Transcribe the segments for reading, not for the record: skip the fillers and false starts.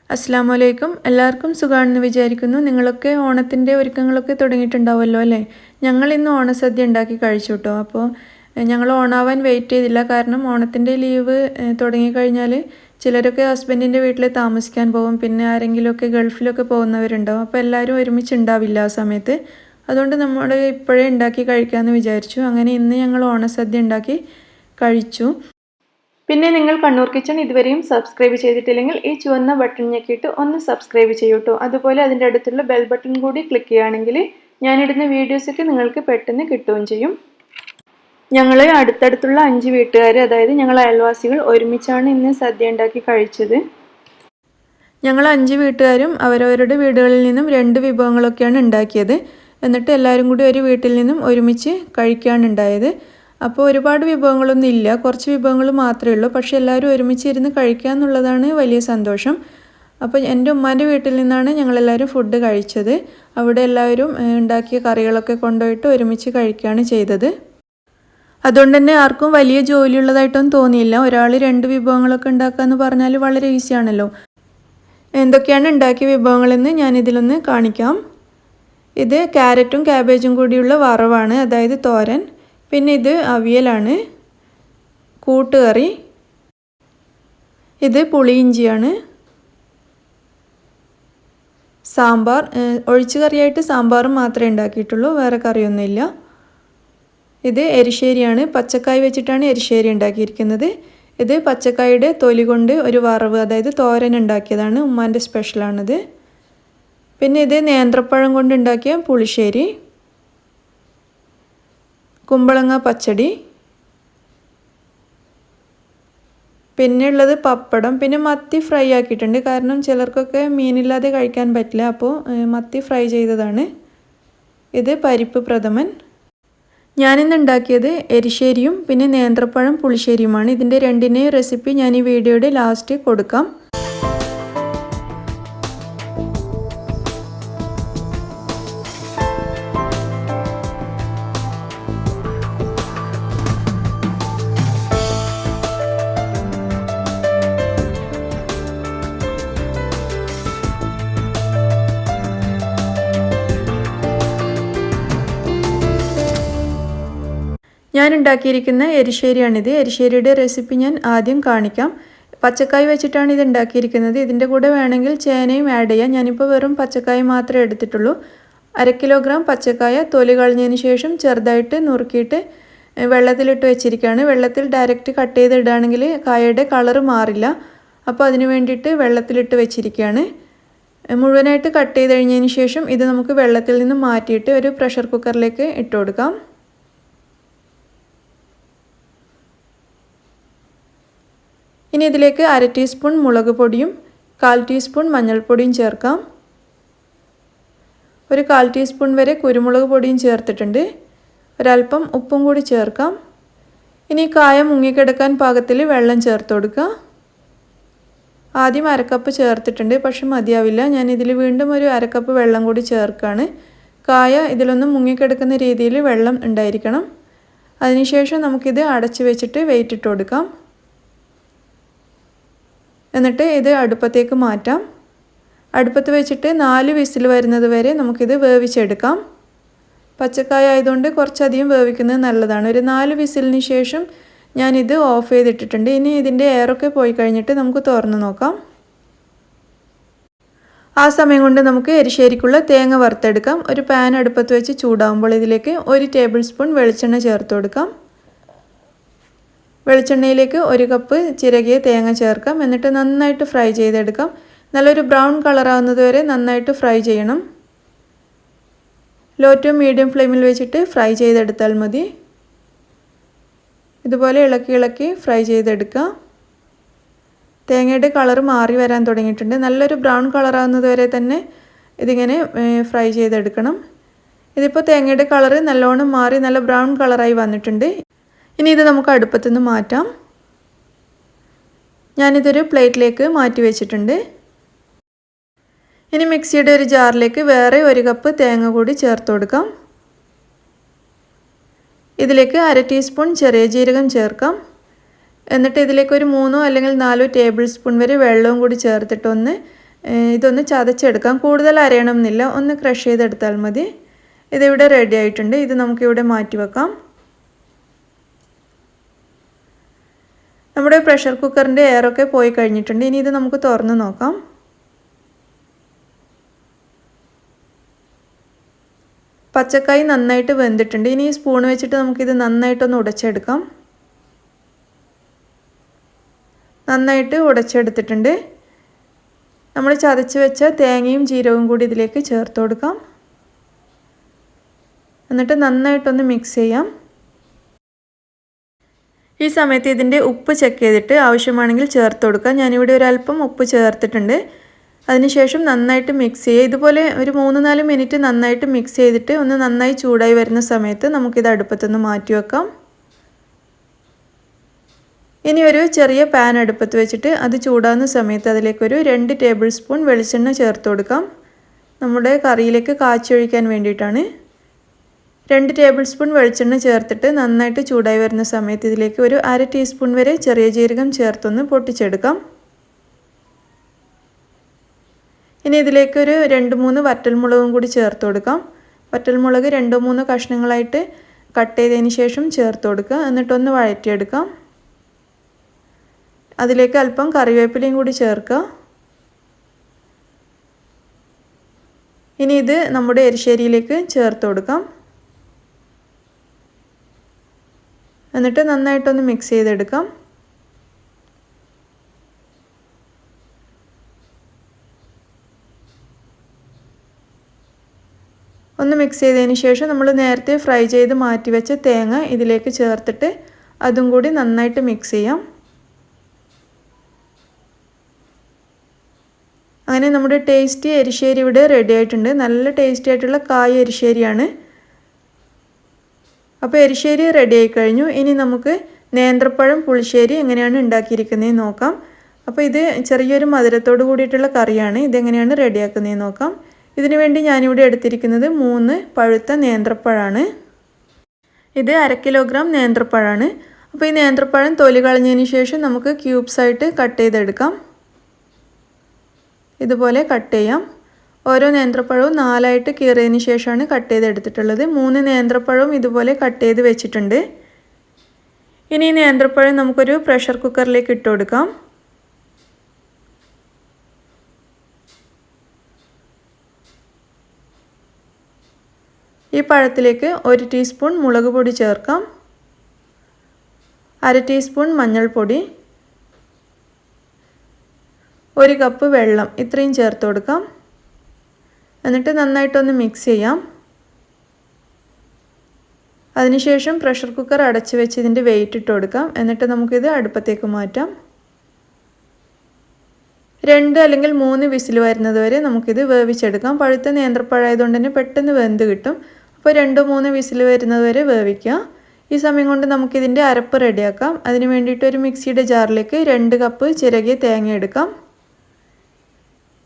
അസ്സലാമലൈക്കും എല്ലാവർക്കും സുഖമാണെന്ന് വിചാരിക്കുന്നു. നിങ്ങളൊക്കെ ഓണത്തിൻ്റെ ഒരുക്കങ്ങളൊക്കെ തുടങ്ങിയിട്ടുണ്ടാവുമല്ലോ അല്ലേ? ഞങ്ങൾ ഇന്ന് ഓണസദ്യ ഉണ്ടാക്കി കഴിച്ചു കേട്ടോ. അപ്പോൾ ഞങ്ങൾ ഓണാവാൻ വെയിറ്റ് ചെയ്തില്ല. കാരണം ഓണത്തിൻ്റെ ലീവ് തുടങ്ങിക്കഴിഞ്ഞാൽ ചിലരൊക്കെ ഹസ്ബൻഡിൻ്റെ വീട്ടിൽ താമസിക്കാൻ പോകും, പിന്നെ ആരെങ്കിലുമൊക്കെ ഗൾഫിലൊക്കെ പോകുന്നവരുണ്ടാവും. അപ്പോൾ എല്ലാവരും ഒരുമിച്ച് ഉണ്ടാവില്ല ആ സമയത്ത്. അതുകൊണ്ട് നമ്മൾ ഇപ്പോഴേ ഉണ്ടാക്കി കഴിക്കാമെന്ന് വിചാരിച്ചു. അങ്ങനെ ഇന്ന് ഞങ്ങൾ ഓണസദ്യ ഉണ്ടാക്കി കഴിച്ചു. പിന്നെ നിങ്ങൾ കണ്ണൂർ കിച്ചൺ ഇതുവരെയും സബ്സ്ക്രൈബ് ചെയ്തിട്ടില്ലെങ്കിൽ ഈ ചുവന്ന ബട്ടൺ ഞെക്കിയിട്ട് ഒന്ന് സബ്സ്ക്രൈബ് ചെയ്യൂട്ടോ. അതുപോലെ അതിൻ്റെ അടുത്തുള്ള ബെൽ ബട്ടൺ കൂടി ക്ലിക്ക് ചെയ്യുകയാണെങ്കിൽ ഞാനിടുന്ന വീഡിയോസൊക്കെ നിങ്ങൾക്ക് പെട്ടെന്ന് കിട്ടുകയും ചെയ്യും. ഞങ്ങൾ അടുത്തടുത്തുള്ള 5 വീട്ടുകാർ, അതായത് ഞങ്ങൾ അയൽവാസികൾ ഒരുമിച്ചാണ് ഇന്ന് സദ്യ ഉണ്ടാക്കി കഴിച്ചത്. ഞങ്ങൾ 5 വീട്ടുകാരും അവരവരുടെ വീടുകളിൽ നിന്നും 2 വിഭവങ്ങളൊക്കെയാണ് ഉണ്ടാക്കിയത്. എന്നിട്ട് എല്ലാവരും കൂടി ഒരു വീട്ടിൽ നിന്നും ഒരുമിച്ച് കഴിക്കുകയാണ് ഉണ്ടായത്. അപ്പോൾ ഒരുപാട് വിഭവങ്ങളൊന്നും ഇല്ല, കുറച്ച് വിഭവങ്ങൾ മാത്രമേ ഉള്ളൂ. പക്ഷേ എല്ലാവരും ഒരുമിച്ച് ഇരുന്ന് കഴിക്കുക എന്നുള്ളതാണ് വലിയ സന്തോഷം. അപ്പോൾ എൻ്റെ ഉമ്മാൻ്റെ വീട്ടിൽ നിന്നാണ് ഞങ്ങളെല്ലാവരും ഫുഡ് കഴിച്ചത്. അവിടെ എല്ലാവരും ഉണ്ടാക്കിയ കറികളൊക്കെ കൊണ്ടുപോയിട്ട് ഒരുമിച്ച് കഴിക്കുകയാണ് ചെയ്തത്. അതുകൊണ്ട് തന്നെ ആർക്കും വലിയ ജോലിയുള്ളതായിട്ടൊന്നും തോന്നിയില്ല. ഒരാൾ 2 വിഭവങ്ങളൊക്കെ ഉണ്ടാക്കുക എന്ന് പറഞ്ഞാൽ വളരെ ഈസിയാണല്ലോ. എന്തൊക്കെയാണ് ഉണ്ടാക്കിയ വിഭവങ്ങളെന്ന് ഞാനിതിലൊന്ന് കാണിക്കാം. ഇത് ക്യാരറ്റും ക്യാബേജും കൂടിയുള്ള വറവാണ്, അതായത് തോരൻ. പിന്നെ ഇത് അവിയലാണ്, കൂട്ടുകറി. ഇത് പുളിയിഞ്ചിയാണ്. സാമ്പാർ, ഒഴിച്ചു കറിയായിട്ട് സാമ്പാറും മാത്രമേ ഉണ്ടാക്കിയിട്ടുള്ളൂ, വേറെ കറിയൊന്നുമില്ല. ഇത് എരിശ്ശേരിയാണ്, പച്ചക്കായ് വെച്ചിട്ടാണ് എരിശ്ശേരി ഉണ്ടാക്കിയിരിക്കുന്നത്. ഇത് പച്ചക്കായുടെ തൊലി കൊണ്ട് ഒരു വറവ്, അതായത് തോരൻ ഉണ്ടാക്കിയതാണ്, ഉമ്മാൻ്റെ സ്പെഷ്യലാണിത്. പിന്നെ ഇത് നേന്ത്രപ്പഴം കൊണ്ട് ഉണ്ടാക്കിയ പുളിശ്ശേരി, കുമ്പളങ്ങ പച്ചടി, പിന്നെ ഉള്ളത് പപ്പടം. പിന്നെ മത്തി ഫ്രൈ ആക്കിയിട്ടുണ്ട്, കാരണം ചിലർക്കൊക്കെ മീനില്ലാതെ കഴിക്കാൻ പറ്റില്ല. അപ്പോൾ മത്തി ഫ്രൈ ചെയ്തതാണ്. ഇത് പരിപ്പ് പ്രഥമൻ. ഞാനിന്ന് ഉണ്ടാക്കിയത് എരിശ്ശേരിയും പിന്നെ നേന്ത്രപ്പഴം പുളിശ്ശേരിയുമാണ്. ഇതിൻ്റെ രണ്ടിൻ്റെയും റെസിപ്പി ഞാൻ ഈ വീഡിയോയുടെ ലാസ്റ്റ് കൊടുക്കാം. ഞാൻ ഉണ്ടാക്കിയിരിക്കുന്ന എരിശ്ശേരിയാണിത്. എരിശ്ശേരിയുടെ റെസിപ്പി ഞാൻ ആദ്യം കാണിക്കാം. പച്ചക്കായ് വെച്ചിട്ടാണ് ഇത് ഉണ്ടാക്കിയിരിക്കുന്നത്. ഇതിൻ്റെ കൂടെ വേണമെങ്കിൽ ചേനയും ആഡ് ചെയ്യാം. ഞാനിപ്പോൾ വെറും പച്ചക്കായ മാത്രമേ എടുത്തിട്ടുള്ളൂ. 1/2 കിലോഗ്രാം പച്ചക്കായ തൊലി കളഞ്ഞതിന് ശേഷം ചെറുതായിട്ട് നുറുക്കിയിട്ട് വെള്ളത്തിലിട്ട് വെച്ചിരിക്കുകയാണ്. വെള്ളത്തിൽ ഡയറക്റ്റ് കട്ട് ചെയ്തിടുകയാണെങ്കിൽ കായയുടെ കളറ് മാറില്ല. അപ്പോൾ അതിന് വേണ്ടിയിട്ട് വെള്ളത്തിലിട്ട് വെച്ചിരിക്കുകയാണ്. മുഴുവനായിട്ട് കട്ട് ചെയ്ത് കഴിഞ്ഞതിന് ശേഷം ഇത് നമുക്ക് വെള്ളത്തിൽ നിന്ന് മാറ്റിയിട്ട് ഒരു പ്രഷർ കുക്കറിലേക്ക് ഇട്ട് കൊടുക്കാം. ഇനി ഇതിലേക്ക് 1/2 ടീസ്പൂൺ മുളക് പൊടിയും 1/4 ടീസ്പൂൺ മഞ്ഞൾപ്പൊടിയും ചേർക്കാം. ഒരു 1/4 ടീസ്പൂൺ വരെ കുരുമുളക് പൊടിയും ചേർത്തിട്ടുണ്ട്. ഒരല്പം ഉപ്പും കൂടി ചേർക്കാം. ഇനി കായ മുങ്ങിക്കിടക്കാൻ പാകത്തിൽ വെള്ളം ചേർത്ത് കൊടുക്കുക. ആദ്യം 1/2 കപ്പ് ചേർത്തിട്ടുണ്ട്, പക്ഷെ മതിയാവില്ല. ഞാൻ ഇതിൽ വീണ്ടും ഒരു 1/2 കപ്പ് വെള്ളം കൂടി ചേർക്കുകയാണ്. കായ ഇതിലൊന്നും മുങ്ങിക്കിടക്കുന്ന രീതിയിൽ വെള്ളം ഉണ്ടായിരിക്കണം. അതിനുശേഷം നമുക്കിത് അടച്ച് വെച്ചിട്ട് വെയിറ്റ് ഇട്ട് കൊടുക്കാം. എന്നിട്ട് ഇത് അടുപ്പത്തേക്ക് മാറ്റാം. അടുപ്പത്ത് വെച്ചിട്ട് 4 വിസിൽ വരുന്നത് വരെ നമുക്കിത് വേവിച്ചെടുക്കാം. പച്ചക്കായ ആയതുകൊണ്ട് കുറച്ചധികം വേവിക്കുന്നത് നല്ലതാണ്. ഒരു 4 വിസിലിന് ശേഷം ഞാനിത് ഓഫ് ചെയ്തിട്ടിട്ടുണ്ട്. ഇനി ഇതിൻ്റെ എയറൊക്കെ പോയി കഴിഞ്ഞിട്ട് നമുക്ക് തുറന്ന് നോക്കാം. ആ സമയം കൊണ്ട് നമുക്ക് എരിശ്ശേരിക്കുള്ള തേങ്ങ വറുത്തെടുക്കാം. ഒരു പാൻ അടുപ്പത്ത് വെച്ച് ചൂടാകുമ്പോൾ ഇതിലേക്ക് 1 ടേബിൾ സ്പൂൺ വെളിച്ചെണ്ണ ചേർത്ത് കൊടുക്കാം. വെളിച്ചെണ്ണയിലേക്ക് 1 കപ്പ് ചിരകിയ തേങ്ങ ചേർക്കാം. എന്നിട്ട് നന്നായിട്ട് ഫ്രൈ ചെയ്തെടുക്കാം. നല്ലൊരു ബ്രൗൺ കളറാവുന്നത് വരെ നന്നായിട്ട് ഫ്രൈ ചെയ്യണം. ലോ ടു മീഡിയം ഫ്ലെയിമിൽ വെച്ചിട്ട് ഫ്രൈ ചെയ്തെടുത്താൽ മതി. ഇതുപോലെ ഇളക്കി ഫ്രൈ ചെയ്തെടുക്കുക. തേങ്ങയുടെ കളർ മാറി വരാൻ തുടങ്ങിയിട്ടുണ്ട്. നല്ലൊരു ബ്രൗൺ കളറാവുന്നത് വരെ തന്നെ ഇതിങ്ങനെ ഫ്രൈ ചെയ്തെടുക്കണം. ഇതിപ്പോൾ തേങ്ങയുടെ കളർ നല്ലോണം മാറി നല്ല ബ്രൗൺ കളറായി വന്നിട്ടുണ്ട്. ഇനി ഇത് നമുക്ക് അടുപ്പത്തു നിന്ന് മാറ്റാം. ഞാനിതൊരു പ്ലേറ്റിലേക്ക് മാറ്റി വെച്ചിട്ടുണ്ട്. ഇനി മിക്സിയുടെ ഒരു ജാറിലേക്ക് വേറെ 1 കപ്പ് തേങ്ങ കൂടി ചേർത്ത് കൊടുക്കാം. ഇതിലേക്ക് 1/2 ടീസ്പൂൺ ചെറിയ ജീരകം ചേർക്കാം. എന്നിട്ട് ഇതിലേക്ക് ഒരു 3 അല്ലെങ്കിൽ 4 ടേബിൾ സ്പൂൺ വരെ വെള്ളവും കൂടി ചേർത്തിട്ടൊന്ന് ഇതൊന്ന് ചതച്ചെടുക്കാം. കൂടുതൽ അരയണമെന്നില്ല, ഒന്ന് ക്രഷ് ചെയ്തെടുത്താൽ മതി. ഇതിവിടെ റെഡി ആയിട്ടുണ്ട്. ഇത് നമുക്കിവിടെ മാറ്റി വെക്കാം. നമ്മുടെ പ്രഷർ കുക്കറിൻ്റെ എയറൊക്കെ പോയി കഴിഞ്ഞിട്ടുണ്ട്. ഇനി ഇത് നമുക്ക് തുറന്ന് നോക്കാം. പച്ചക്കായ് നന്നായിട്ട് വെന്തിട്ടുണ്ട്. ഇനി ഈ സ്പൂൺ വെച്ചിട്ട് നമുക്കിത് നന്നായിട്ടൊന്ന് ഉടച്ചെടുക്കാം. നന്നായിട്ട് ഉടച്ചെടുത്തിട്ടുണ്ട്. നമ്മൾ ചതച്ച് വെച്ച തേങ്ങയും ജീരകവും കൂടി ഇതിലേക്ക് ചേർത്ത് കൊടുക്കാം. എന്നിട്ട് നന്നായിട്ടൊന്ന് മിക്സ് ചെയ്യാം. ഈ സമയത്ത് ഇതിൻ്റെ ഉപ്പ് ചെക്ക് ചെയ്തിട്ട് ആവശ്യമാണെങ്കിൽ ചേർത്ത് കൊടുക്കാം. ഞാനിവിടെ ഒരല്പം ഉപ്പ് ചേർത്തിട്ടുണ്ട്. അതിനുശേഷം നന്നായിട്ട് മിക്സ് ചെയ്യുക. ഇതുപോലെ ഒരു 3-4 മിനിറ്റ് നന്നായിട്ട് മിക്സ് ചെയ്തിട്ട് ഒന്ന് നന്നായി ചൂടായി വരുന്ന സമയത്ത് നമുക്കിത് അടുപ്പത്തുനിന്ന് മാറ്റി വെക്കാം. ഇനി ഒരു ചെറിയ പാൻ അടുപ്പത്ത് വെച്ചിട്ട് അത് ചൂടാകുന്ന സമയത്ത് അതിലേക്കൊരു 2 ടേബിൾ സ്പൂൺ വെളിച്ചെണ്ണ ചേർത്ത് കൊടുക്കാം. നമ്മുടെ കറിയിലേക്ക് കാച്ചൊഴിക്കാൻ വേണ്ടിയിട്ടാണ്. 2 ടേബിൾ സ്പൂൺ വെളിച്ചെണ്ണ ചേർത്തിട്ട് നന്നായിട്ട് ചൂടായി വരുന്ന സമയത്ത് ഇതിലേക്ക് ഒരു 1/2 ടീസ്പൂൺ വരെ ചെറിയ ജീരകം ചേർത്തൊന്ന് പൊട്ടിച്ചെടുക്കാം. ഇനി ഇതിലേക്ക് ഒരു 2-3 വറ്റൽമുളകും കൂടി ചേർത്ത് കൊടുക്കാം. വറ്റൽമുളക് 2-3 കഷ്ണങ്ങളായിട്ട് കട്ട് ചെയ്തതിന് ശേഷം ചേർത്ത് കൊടുക്കുക. എന്നിട്ടൊന്ന് വഴറ്റിയെടുക്കാം. അതിലേക്ക് അല്പം കറിവേപ്പിലയും കൂടി ചേർക്കുക. ഇനി ഇത് നമ്മുടെ എരിശ്ശേരിയിലേക്ക് ചേർത്ത് കൊടുക്കാം. എന്നിട്ട് നന്നായിട്ടൊന്ന് മിക്സ് ചെയ്തെടുക്കാം. ഒന്ന് മിക്സ് ചെയ്തതിന് ശേഷം നമ്മൾ നേരത്തെ ഫ്രൈ ചെയ്ത് മാറ്റി വെച്ച തേങ്ങ ഇതിലേക്ക് ചേർത്തിട്ട് അതും കൂടി നന്നായിട്ട് മിക്സ് ചെയ്യാം. അങ്ങനെ നമ്മുടെ ടേസ്റ്റി എരിശ്ശേരി ഇവിടെ റെഡി ആയിട്ടുണ്ട്. നല്ല ടേസ്റ്റി ആയിട്ടുള്ള കായ് എരിശ്ശേരിയാണ്. അപ്പോൾ എരിശ്ശേരി റെഡി ആയി കഴിഞ്ഞു. ഇനി നമുക്ക് നേന്ത്രപ്പഴം പുളിശ്ശേരി എങ്ങനെയാണ് ഉണ്ടാക്കിയിരിക്കുന്നതെന്ന് നോക്കാം. അപ്പോൾ ഇത് ചെറിയൊരു മധുരത്തോട് കൂടിയിട്ടുള്ള കറിയാണ്. ഇതെങ്ങനെയാണ് റെഡിയാക്കുന്നതെന്ന് നോക്കാം. ഇതിനു വേണ്ടി ഞാനിവിടെ എടുത്തിരിക്കുന്നത് 3 പഴുത്ത നേന്ത്രപ്പഴമാണ്. ഇത് 1/2 കിലോഗ്രാം നേന്ത്രപ്പഴമാണ്. അപ്പോൾ ഈ നേന്ത്രപ്പഴം തൊലി കളഞ്ഞതിന് ശേഷം നമുക്ക് ക്യൂബ്സ് ആയിട്ട് കട്ട് ചെയ്തെടുക്കാം. ഇതുപോലെ കട്ട് ചെയ്യാം. ഓരോ നേന്ത്രപ്പഴവും 4ആയിട്ട് കീറിയതിന് ശേഷമാണ് കട്ട് ചെയ്തെടുത്തിട്ടുള്ളത്. 3 നേന്ത്രപ്പഴവും ഇതുപോലെ കട്ട് ചെയ്ത് വെച്ചിട്ടുണ്ട്. ഇനി ഈ നേന്ത്രപ്പഴം നമുക്കൊരു പ്രഷർ കുക്കറിലേക്ക് ഇട്ട് കൊടുക്കാം. ഈ പഴത്തിലേക്ക് 1 ടീസ്പൂൺ മുളക് പൊടി ചേർക്കാം. 1/2 ടീസ്പൂൺ മഞ്ഞൾപ്പൊടി, 1 കപ്പ് വെള്ളം, ഇത്രയും ചേർത്ത് കൊടുക്കാം. എന്നിട്ട് നന്നായിട്ടൊന്ന് മിക്സ് ചെയ്യാം. അതിനുശേഷം പ്രഷർ കുക്കർ അടച്ച് വെച്ച് ഇതിൻ്റെ വെയിറ്റ് ഇട്ട് കൊടുക്കാം. എന്നിട്ട് നമുക്കിത് അടുപ്പത്തേക്ക് മാറ്റാം. 2 അല്ലെങ്കിൽ 3 വിസിൽ വരുന്നത് വരെ നമുക്കിത് വേവിച്ചെടുക്കാം. പഴുത്ത നേന്ത്രപ്പഴമായതുകൊണ്ട് തന്നെ പെട്ടെന്ന് വെന്ത് കിട്ടും. അപ്പോൾ 2-3 വിസിൽ വരുന്നത് വരെ വേവിക്കുക. ഈ സമയം കൊണ്ട് നമുക്കിതിൻ്റെ അരപ്പ് റെഡിയാക്കാം. അതിന് വേണ്ടിയിട്ട് ഒരു മിക്സിയുടെ ജാറിലേക്ക് 2 കപ്പ് ചിരകിയ തേങ്ങ എടുക്കാം.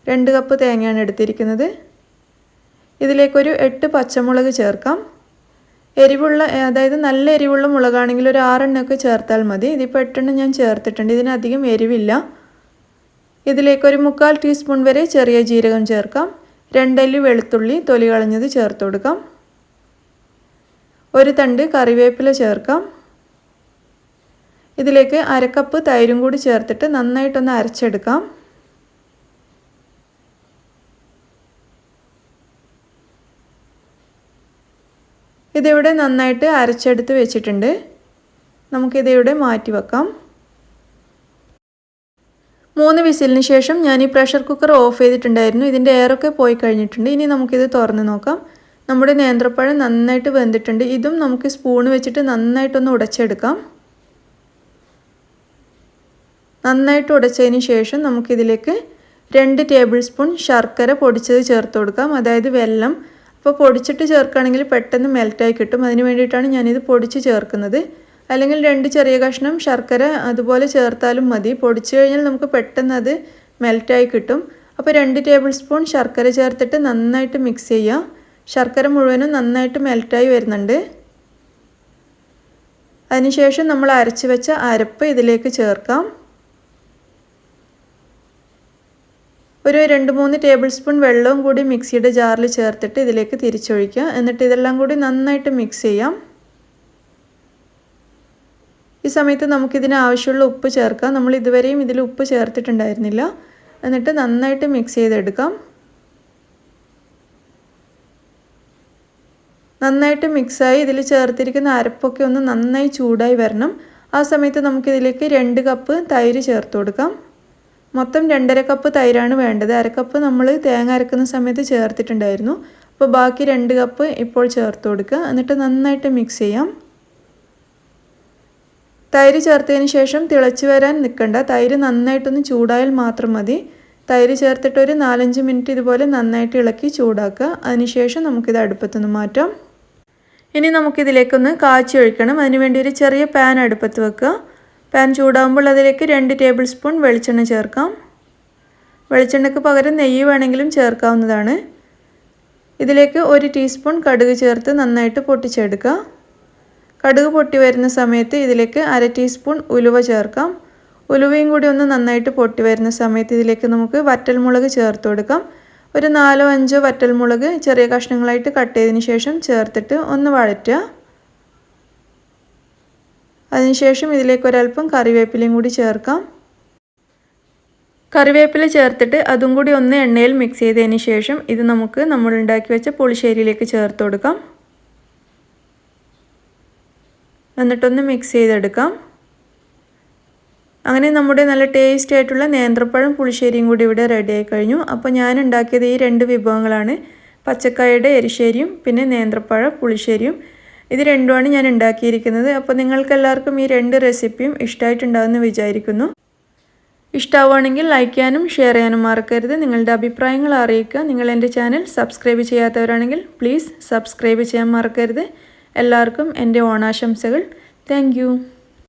2 കപ്പ് തേങ്ങയാണ് എടുത്തിരിക്കുന്നത്. ഇതിലേക്കൊരു 8 പച്ചമുളക് ചേർക്കാം. എരിവുള്ള, അതായത് നല്ല എരിവുള്ള മുളകാണെങ്കിൽ ഒരു 6 എണ്ണമൊക്കെ ചേർത്താൽ മതി. ഇതിപ്പോൾ 8 എണ്ണം ഞാൻ ചേർത്തിട്ടുണ്ട്. ഇതിനധികം എരിവില്ല. ഇതിലേക്കൊരു 1/4 ടീസ്പൂൺ വരെ ചെറിയ ജീരകം ചേർക്കാം. 2 അല്ലി വെളുത്തുള്ളി തൊലി കളഞ്ഞത് ചേർത്ത് കൊടുക്കാം. 1 തണ്ട് കറിവേപ്പില ചേർക്കാം. ഇതിലേക്ക് 1/2 കപ്പ് തൈരും കൂടി ചേർത്തിട്ട് നന്നായിട്ടൊന്ന് അരച്ചെടുക്കാം. ഇതിവിടെ നന്നായിട്ട് അരച്ചെടുത്ത് വെച്ചിട്ടുണ്ട്. നമുക്കിതിവിടെ മാറ്റി വെക്കാം. 3 വിസിലിന് ശേഷം ഞാൻ ഈ പ്രഷർ കുക്കർ ഓഫ് ചെയ്തിട്ടുണ്ടായിരുന്നു. ഇതിൻ്റെ എയറൊക്കെ പോയി കഴിഞ്ഞിട്ടുണ്ട്. ഇനി നമുക്കിത് തുറന്ന് നോക്കാം. നമ്മുടെ നേന്ത്രപ്പഴം നന്നായിട്ട് വെന്തിട്ടുണ്ട്. ഇതും നമുക്ക് സ്പൂൺ വെച്ചിട്ട് നന്നായിട്ടൊന്ന് ഉടച്ചെടുക്കാം. നന്നായിട്ട് ഉടച്ചതിന് ശേഷം നമുക്കിതിലേക്ക് 2 ടേബിൾ സ്പൂൺ ശർക്കര പൊടിച്ചത് ചേർത്ത് കൊടുക്കാം. അതായത് വെല്ലം. അപ്പോൾ പൊടിച്ചിട്ട് ചേർക്കുകയാണെങ്കിൽ പെട്ടെന്ന് മെൽറ്റായി കിട്ടും. അതിന് വേണ്ടിയിട്ടാണ് ഞാനിത് പൊടിച്ച് ചേർക്കുന്നത്. അല്ലെങ്കിൽ 2 ചെറിയ കഷ്ണം ശർക്കര അതുപോലെ ചേർത്താലും മതി. പൊടിച്ചു കഴിഞ്ഞാൽ നമുക്ക് പെട്ടെന്ന് അത് മെൽറ്റായി കിട്ടും. അപ്പോൾ 2 ടേബിൾ സ്പൂൺ ശർക്കര ചേർത്തിട്ട് നന്നായിട്ട് മിക്സ് ചെയ്യുക. ശർക്കര മുഴുവനും നന്നായിട്ട് മെൽറ്റായി വരുന്നുണ്ട്. അതിനുശേഷം നമ്മൾ അരച്ച് വെച്ച അരപ്പ് ഇതിലേക്ക് ചേർക്കാം. ഒരു 2-3 ടേബിൾ സ്പൂൺ വെള്ളവും കൂടി മിക്സിയുടെ ജാറിൽ ചേർത്തിട്ട് ഇതിലേക്ക് തിരിച്ചൊഴിക്കുക. എന്നിട്ട് ഇതെല്ലാം കൂടി നന്നായിട്ട് മിക്സ് ചെയ്യാം. ഈ സമയത്ത് നമുക്കിതിന് ആവശ്യമുള്ള ഉപ്പ് ചേർക്കാം. നമ്മൾ ഇതുവരെയും ഇതിൽ ഉപ്പ് ചേർത്തിട്ടുണ്ടായിരുന്നില്ല. എന്നിട്ട് നന്നായിട്ട് മിക്സ് ചെയ്തെടുക്കാം. നന്നായിട്ട് മിക്സായി ഇതിൽ ചേർത്തിരിക്കുന്ന അരപ്പൊക്കെ ഒന്ന് നന്നായി ചൂടായി വരണം. ആ സമയത്ത് നമുക്കിതിലേക്ക് 2 കപ്പ് തൈര് ചേർത്ത് കൊടുക്കാം. മൊത്തം 2.5 കപ്പ് തൈരാണ് വേണ്ടത്. 1/2 കപ്പ് നമ്മൾ തേങ്ങ അരക്കുന്ന സമയത്ത് ചേർത്തിട്ടുണ്ടായിരുന്നു. അപ്പോൾ ബാക്കി 2 കപ്പ് ഇപ്പോൾ ചേർത്ത് കൊടുക്കുക. എന്നിട്ട് നന്നായിട്ട് മിക്സ് ചെയ്യാം. തൈര് ചേർത്തതിന് ശേഷം തിളച്ച് വരാൻ നിൽക്കണ്ട. തൈര് നന്നായിട്ടൊന്ന് ചൂടായാൽ മാത്രം മതി. തൈര് ചേർത്തിട്ട് ഒരു 4-5 മിനിറ്റ് ഇതുപോലെ നന്നായിട്ട് ഇളക്കി ചൂടാക്കുക. അതിനുശേഷം നമുക്കിത് അടുപ്പത്തുനിന്ന് മാറ്റാം. ഇനി നമുക്കിതിലേക്കൊന്ന് കാച്ചി ഒഴിക്കണം. അതിനുവേണ്ടി ഒരു ചെറിയ പാൻ അടുപ്പത്ത് വെക്കുക. പാൻ ചൂടാകുമ്പോൾ അതിലേക്ക് 2 ടേബിൾ സ്പൂൺ വെളിച്ചെണ്ണ ചേർക്കാം. വെളിച്ചെണ്ണയ്ക്ക് പകരം നെയ്യ് വേണമെങ്കിലും ചേർക്കാവുന്നതാണ്. ഇതിലേക്ക് 1 ടീസ്പൂൺ കടുക് ചേർത്ത് നന്നായിട്ട് പൊട്ടിച്ചെടുക്കുക. കടുക് പൊട്ടി വരുന്ന സമയത്ത് ഇതിലേക്ക് 1/2 ടീസ്പൂൺ ഉലുവ ചേർക്കാം. ഉലുവയും കൂടി ഒന്ന് നന്നായിട്ട് പൊട്ടി വരുന്ന സമയത്ത് ഇതിലേക്ക് നമുക്ക് വറ്റൽമുളക് ചേർത്ത് കൊടുക്കാം. ഒരു 4-5 വറ്റൽമുളക് ചെറിയ കഷ്ണങ്ങളായിട്ട് കട്ട് ചെയ്തതിന് ശേഷം ചേർത്തിട്ട് ഒന്ന് വഴറ്റുക. അതിനുശേഷം ഇതിലേക്ക് ഒരൽപ്പം കറിവേപ്പിലയും കൂടി ചേർക്കാം. കറിവേപ്പില ചേർത്തിട്ട് അതും കൂടി ഒന്ന് എണ്ണയിൽ മിക്സ് ചെയ്തതിന് ശേഷം ഇത് നമുക്ക് നമ്മൾ ഉണ്ടാക്കി വെച്ച പുളിശ്ശേരിയിലേക്ക് ചേർത്ത് കൊടുക്കാം. എന്നിട്ടൊന്ന് മിക്സ് ചെയ്തെടുക്കാം. അങ്ങനെ നമ്മുടെ നല്ല ടേസ്റ്റി ആയിട്ടുള്ള നേന്ത്രപ്പഴം പുളിശ്ശേരിയും കൂടി ഇവിടെ റെഡി ആയി കഴിഞ്ഞു. അപ്പോൾ ഞാൻ ഉണ്ടാക്കിയത് ഈ 2 വിഭവങ്ങളാണ്. പച്ചക്കായയുടെ എരിശ്ശേരിയും പിന്നെ നേന്ത്രപ്പഴ പുളിശ്ശേരിയും. ഇത് രണ്ടുമാണ് ഞാൻ ഉണ്ടാക്കിയിരിക്കുന്നത്. അപ്പോൾ നിങ്ങൾക്കെല്ലാവർക്കും ഈ 2 റെസിപ്പിയും ഇഷ്ടമായിട്ടുണ്ടാകുമെന്ന് വിചാരിക്കുന്നു. ഇഷ്ടമാവുകയാണെങ്കിൽ ലൈക്ക് ചെയ്യാനും ഷെയർ ചെയ്യാനും മറക്കരുത്. നിങ്ങളുടെ അഭിപ്രായങ്ങൾ അറിയിക്കുക. നിങ്ങൾ എൻ്റെ ചാനൽ സബ്സ്ക്രൈബ് ചെയ്യാത്തവരാണെങ്കിൽ പ്ലീസ് സബ്സ്ക്രൈബ് ചെയ്യാൻ മറക്കരുത്. എല്ലാവർക്കും എൻ്റെ ഓണാശംസകൾ. Thank you.